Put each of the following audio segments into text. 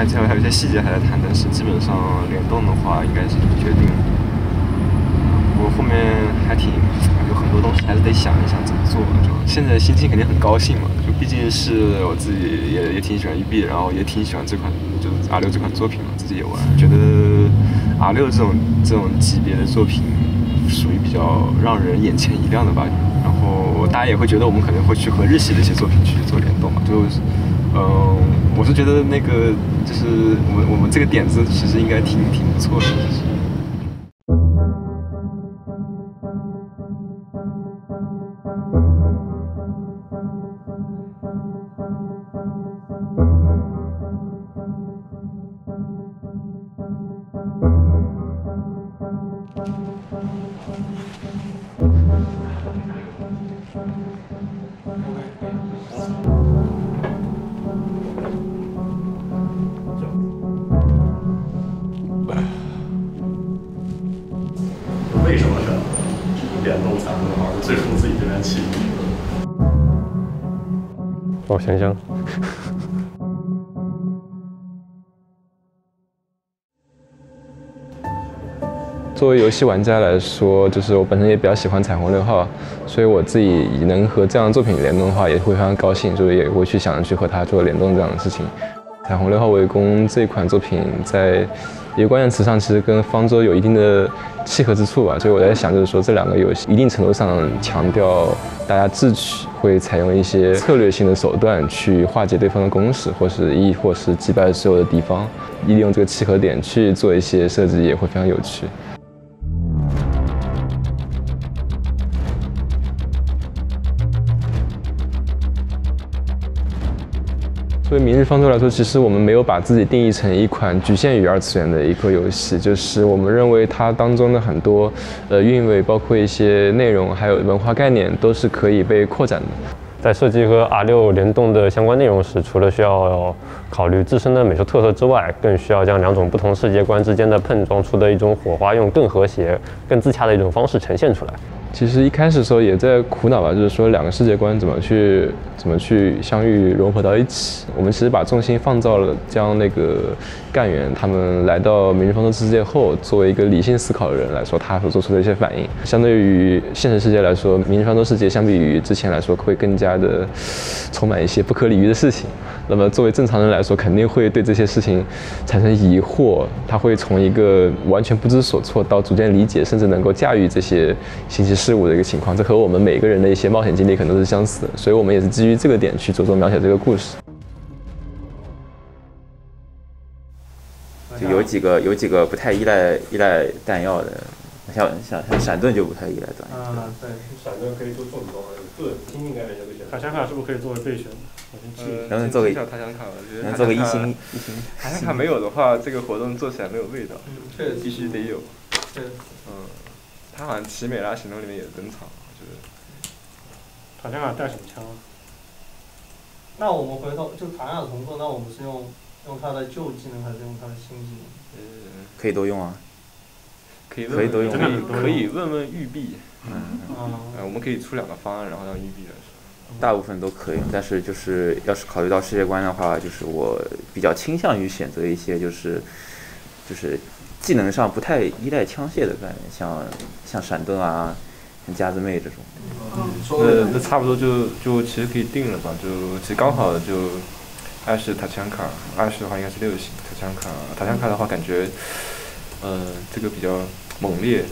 最后还有一些细节还在谈，但是基本上联动的话应该是决定了。我后面有很多东西还是得想一想怎么做。就现在心情肯定很高兴嘛，就毕竟是我自己也挺喜欢育碧，然后也挺喜欢这款就是 R6这款作品嘛，自己也玩，觉得 R6这种级别的作品属于比较让人眼前一亮的吧。然后大家也会觉得我们可能会去和日系的一些作品去做联动嘛，我是觉得那个就是我们这个点子其实应该挺不错的。为什么是联动才能玩最初自己这边起？我想想，作为游戏玩家来说，就是我本身也比较喜欢彩虹6号，所以我自己能和这样的作品联动的话，也会非常高兴，就是也会去想着去和它做联动这样的事情。彩虹6号围攻这款作品在一个关键词上其实跟方舟有一定的契合之处吧，所以我在想就是说这两个游戏一定程度上强调大家智取，会采用一些策略性的手段去化解对方的攻势，或是击败所有的敌方，利用这个契合点去做一些设计也会非常有趣。作为明日方舟来说，其实我们没有把自己定义成一款局限于2次元的一个游戏，就是我们认为它当中的很多韵味，包括一些内容，还有文化概念，都是可以被扩展的。在设计和 R6联动的相关内容时，除了需要考虑自身的美术特色之外，更需要将两种不同世界观之间的碰撞出的一种火花，用更和谐、更自洽的一种方式呈现出来。其实一开始的时候也在苦恼吧，就是说两个世界观怎么去相遇融合到一起。我们其实把重心放到了将那个干员他们来到明日方舟世界后，作为一个理性思考的人来说，他所做出的一些反应，相对于现实世界来说，明日方舟世界相比于之前来说会更加的充满一些不可理喻的事情。那么作为正常人来说，肯定会对这些事情产生疑惑，他会从一个完全不知所措到逐渐理解，甚至能够驾驭这些信息事物的一个情况，这和我们每个人的一些冒险经历可能都是相似的，所以我们也是基于这个点去着重描写这个故事。就有几个不太依赖弹药的，像闪盾就不太依赖弹药。对，闪盾可以做重装，盾听应该没这个选。塔香卡是不是可以作为备选？能做个塔香卡，我觉得能做个一星。塔香卡没有的话，这个活动做起来没有味道。确实必须得有。对。他好像奇美拉行动里面也登场，我觉得。塔香卡带什么枪啊？那我们回头就塔香卡重做，那我们是用他的旧技能还是用他的新技能？可以都用啊。可以都用，可以问问育碧。我们可以出2个方案，然后让育碧来说。大部分都可以，但是就是要是考虑到世界观的话，就是我比较倾向于选择一些就是技能上不太依赖枪械的概念，像闪盾啊，像夹子妹这种。那差不多就其实可以定了吧？就其实刚好就艾什塔枪卡，艾什的话应该是6星，塔枪卡的话感觉这个比较猛烈。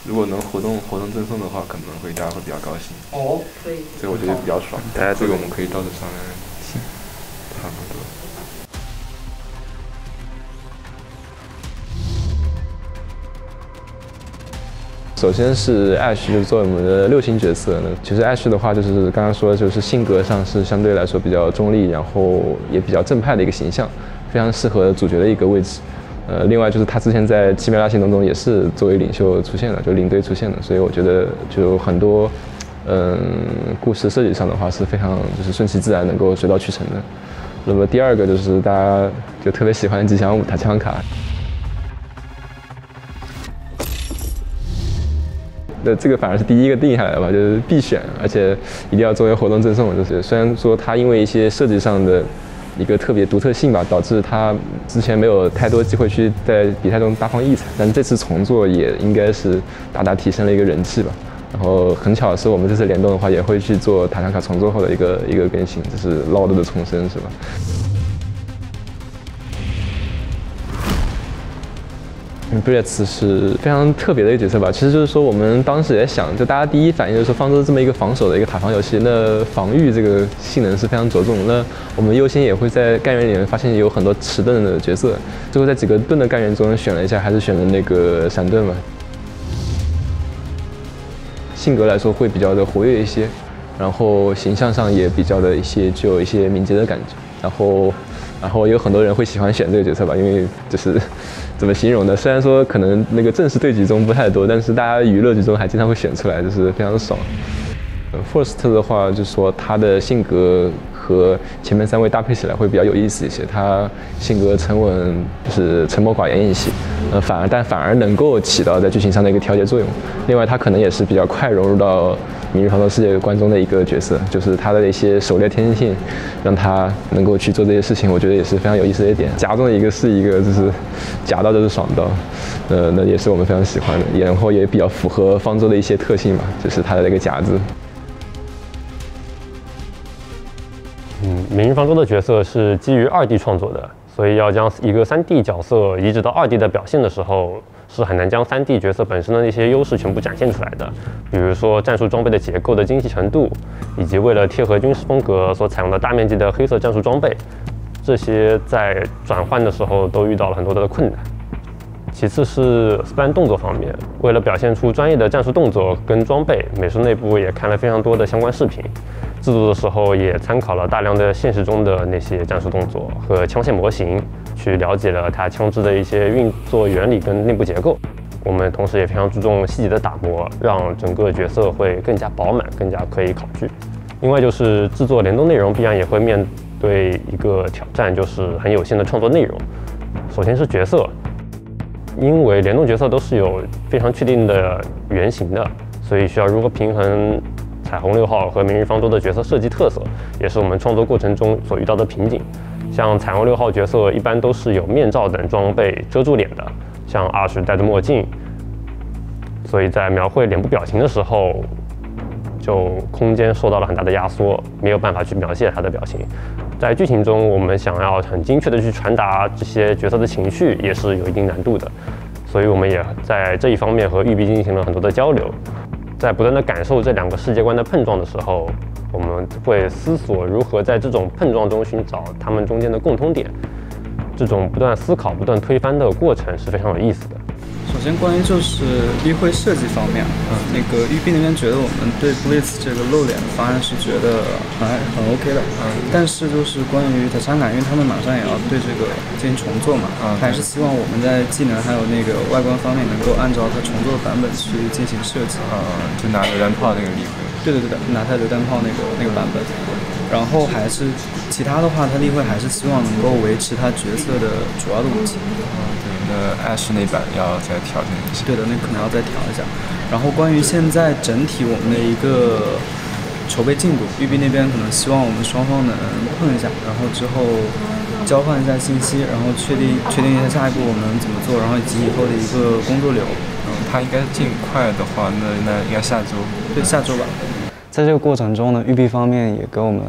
如果能活动赠送的话，可能大家会比较高兴。哦，可以。这个我觉得比较爽。大家这个我们可以到这上面差不多。首先是 Ash， 就是作为我们的6星角色呢，其实 Ash 的话就是刚刚说的，就是性格上是相对来说比较中立，然后也比较正派的一个形象，非常适合主角的一个位置。另外就是他之前在奇美拉行动中也是作为领袖出现的，就领队出现的，所以我觉得就很多故事设计上的话是非常就是顺其自然，能够水到渠成的。那么第二个就是大家就特别喜欢的吉祥物塔枪卡。这个反而是第一个定下来的吧，就是必选，而且一定要作为活动赠送。就是虽然说它因为一些设计上的一个特别独特性吧，导致它之前没有太多机会去在比赛中大放异彩，但是这次重做也应该是大大提升了一个人气吧。然后很巧的是，我们这次联动的话也会去做塔枪卡重做后的一个更新，就是 Loud 的重生，是吧？Bullets 是非常特别的一个角色吧。其实就是说，我们当时也在想，就大家第一反应就是说，方舟这么一个防守的一个塔防游戏，那防御这个性能是非常着重。那我们优先也会在干员里面发现有很多持盾的角色，最后在几个盾的干员中选了一下，还是选了那个闪盾吧。性格来说会比较的活跃一些，然后形象上也比较的具有一些敏捷的感觉，然后有很多人会喜欢选这个角色吧，因为就是怎么形容呢？虽然说可能那个正式对局中不太多，但是大家娱乐局中还经常会选出来，就是非常的爽。Forrest 的话，就是说他的性格和前面3位搭配起来会比较有意思一些。他性格沉稳，就是沉默寡言一些，反而能够起到在剧情上的一个调节作用。另外，他可能也是比较快融入到明日方舟世界观中的一个角色，就是他的一些狩猎天性，让他能够去做这些事情，我觉得也是非常有意思的一点。夹中的一个是一个就是夹到就是爽到，那也是我们非常喜欢的，然后也比较符合方舟的一些特性嘛，就是他的那个夹子。明日方舟的角色是基于2D 创作的，所以要将一个3D 角色移植到2D 的表现的时候，是很难将3D 角色本身的那些优势全部展现出来的。比如说战术装备的结构的精细程度，以及为了贴合军事风格所采用的大面积的黑色战术装备，这些在转换的时候都遇到了很多的困难。其次是 Span 动作方面，为了表现出专业的战术动作跟装备，美术内部也看了非常多的相关视频，制作的时候也参考了大量的现实中的那些战术动作和枪械模型，去了解了它枪支的一些运作原理跟内部结构。我们同时也非常注重细节的打磨，让整个角色会更加饱满，更加可以考据。另外就是制作联动内容必然也会面对一个挑战，就是很有限的创作内容。首先是角色，因为联动角色都是有非常确定的原型的，所以需要如何平衡彩虹6号和明日方舟的角色设计特色，也是我们创作过程中所遇到的瓶颈。像彩虹6号角色一般都是有面罩等装备遮住脸的，像Ash戴着墨镜，所以在描绘脸部表情的时候，就空间受到了很大的压缩，没有办法去描写他的表情。在剧情中，我们想要很精确的去传达这些角色的情绪，也是有一定难度的。所以我们也在这一方面和育碧进行了很多的交流。在不断的感受这2个世界观的碰撞的时候，我们会思索如何在这种碰撞中寻找它们中间的共通点。这种不断思考、不断推翻的过程是非常有意思的。首先，关于就是例会设计方面，那个育碧那边觉得我们对 Blitz 这个露脸的方案是觉得很 OK 的，但是就是关于塔枪卡，因为他们马上也要对这个进行重做嘛，还是希望我们在技能还有那个外观方面能够按照它重做的版本去进行设计。就拿榴弹炮那个例会。对，拿它榴弹炮那个版本。然后还是其他的话，它例会还是希望能够维持它角色的主要的武器。那Ash那版要再调整一下。对的，那可能要再调一下。然后关于现在整体我们的一个筹备进度，育碧那边可能希望我们双方能碰一下，然后之后交换一下信息，然后确定一下下一步我们怎么做，然后以及以后的一个工作流。它应该尽快的话，那应该下周。对，下周吧。在这个过程中呢，育碧方面也给我们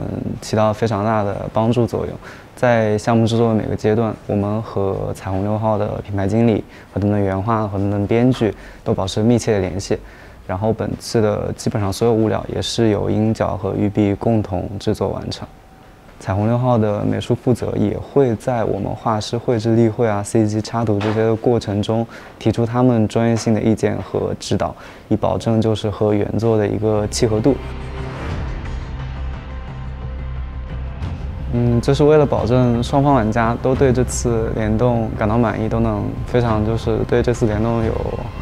起到非常大的帮助作用。在项目制作的每个阶段，我们和彩虹6号的品牌经理和他们的原画和他们的编剧都保持密切的联系。然后本次的基本上所有物料也是由鹰角和育碧共同制作完成。彩虹6号的美术负责也会在我们画师绘制例会CG 插图这些的过程中提出他们专业性的意见和指导，以保证就是和原作的一个契合度。这是为了保证双方玩家都对这次联动感到满意，都能非常对这次联动有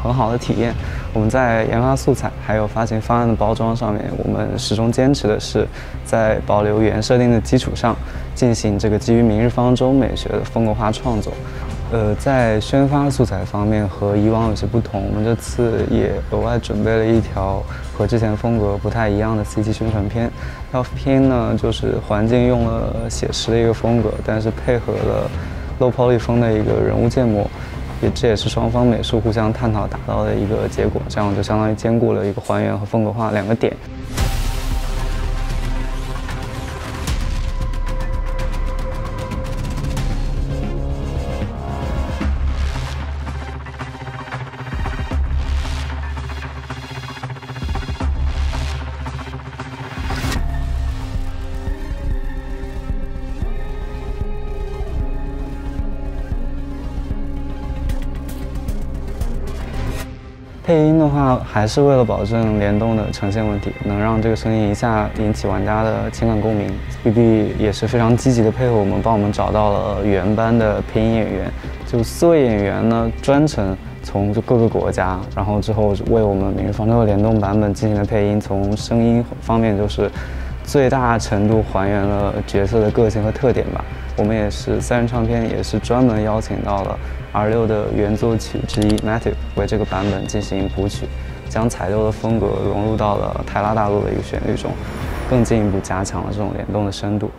很好的体验。我们在研发素材还有发行方案的包装上面，我们始终坚持的是在保留原设定的基础上，进行这个基于明日方舟美学的风格化创作。在宣发素材方面和以往有些不同，我们这次也额外准备了一条和之前风格不太一样的 CG 宣传片。这条片呢，就是环境用了写实的一个风格，但是配合了 low poly 风的一个人物建模，这也是双方美术互相探讨达到的一个结果。这样就相当于兼顾了一个还原和风格化两个点。配音的话，还是为了保证联动的呈现问题，能让这个声音一下引起玩家的情感共鸣。BB 也是非常积极的配合我们，帮我们找到了原班的配音演员，就4位演员呢，专程从各个国家，然后之后为我们《明日方舟》的联动版本进行了配音，从声音方面就是最大程度还原了角色的个性和特点吧。我们也是3人唱片也是专门邀请到了R6的原作曲之一 Matthew 为这个版本进行谱曲，将彩六的风格融入到了泰拉大陆的一个旋律中，更进一步加强了这种联动的深度。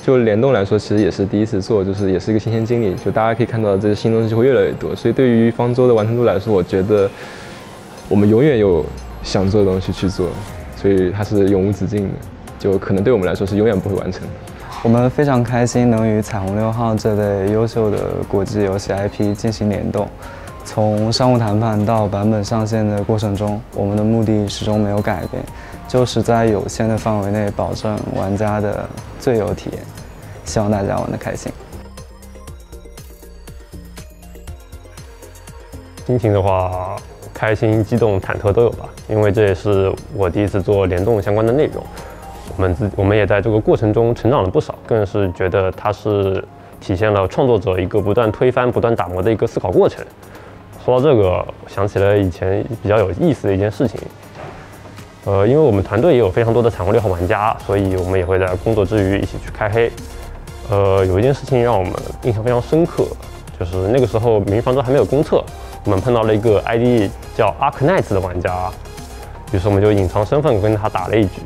就联动来说，其实也是第一次做，也是一个新鲜经历。就大家可以看到，这些新东西会越来越多。所以对于方舟的完成度来说，我觉得我们永远有想做的东西去做，所以它是永无止境的。就可能对我们来说是永远不会完成的。我们非常开心能与彩虹6号这类优秀的国际游戏 IP 进行联动。从商务谈判到版本上线的过程中，我们的目的始终没有改变，就是在有限的范围内保证玩家的最优体验。希望大家玩得开心。心情的话，开心、激动、忐忑都有吧，因为这也是我第一次做联动相关的内容。我们也在这个过程中成长了不少，更是觉得它是体现了创作者一个不断推翻、不断打磨的一个思考过程。说到这个，我想起了以前比较有意思的一件事情。因为我们团队也有非常多的彩虹6号玩家，所以我们也会在工作之余一起去开黑。有一件事情让我们印象非常深刻，就是那个时候《明日方舟》还没有公测，我们碰到了一个 ID 叫 Arknights 的玩家，于是我们就隐藏身份跟他打了一局。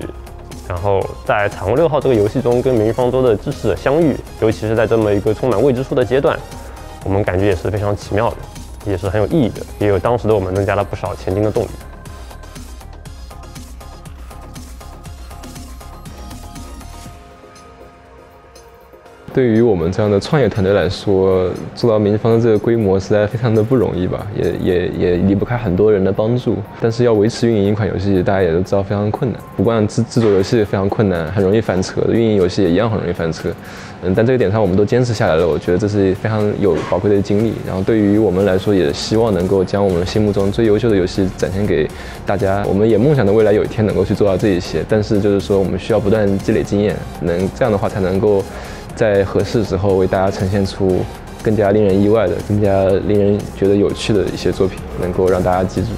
然后在彩虹6号这个游戏中跟《明日方舟》的支持者相遇，尤其是在这么一个充满未知数的阶段，我们感觉也是非常奇妙的，也是很有意义的，也有当时的我们增加了不少前进的动力。对于我们这样的创业团队来说，做到《明日方舟》这个规模实在非常的不容易吧，也离不开很多人的帮助。但是要维持运营一款游戏，大家也都知道非常困难。不光制作游戏非常困难，很容易翻车，运营游戏也一样很容易翻车。但这个点上我们都坚持下来了，我觉得这是非常有宝贵的经历。然后对于我们来说，也希望能够将我们心目中最优秀的游戏展现给大家。我们也梦想着未来有一天能够去做到这一些，但是就是说我们需要不断积累经验，这样的话才能够在合适时候为大家呈现出更加令人意外的、更加令人觉得有趣的一些作品，能够让大家记住。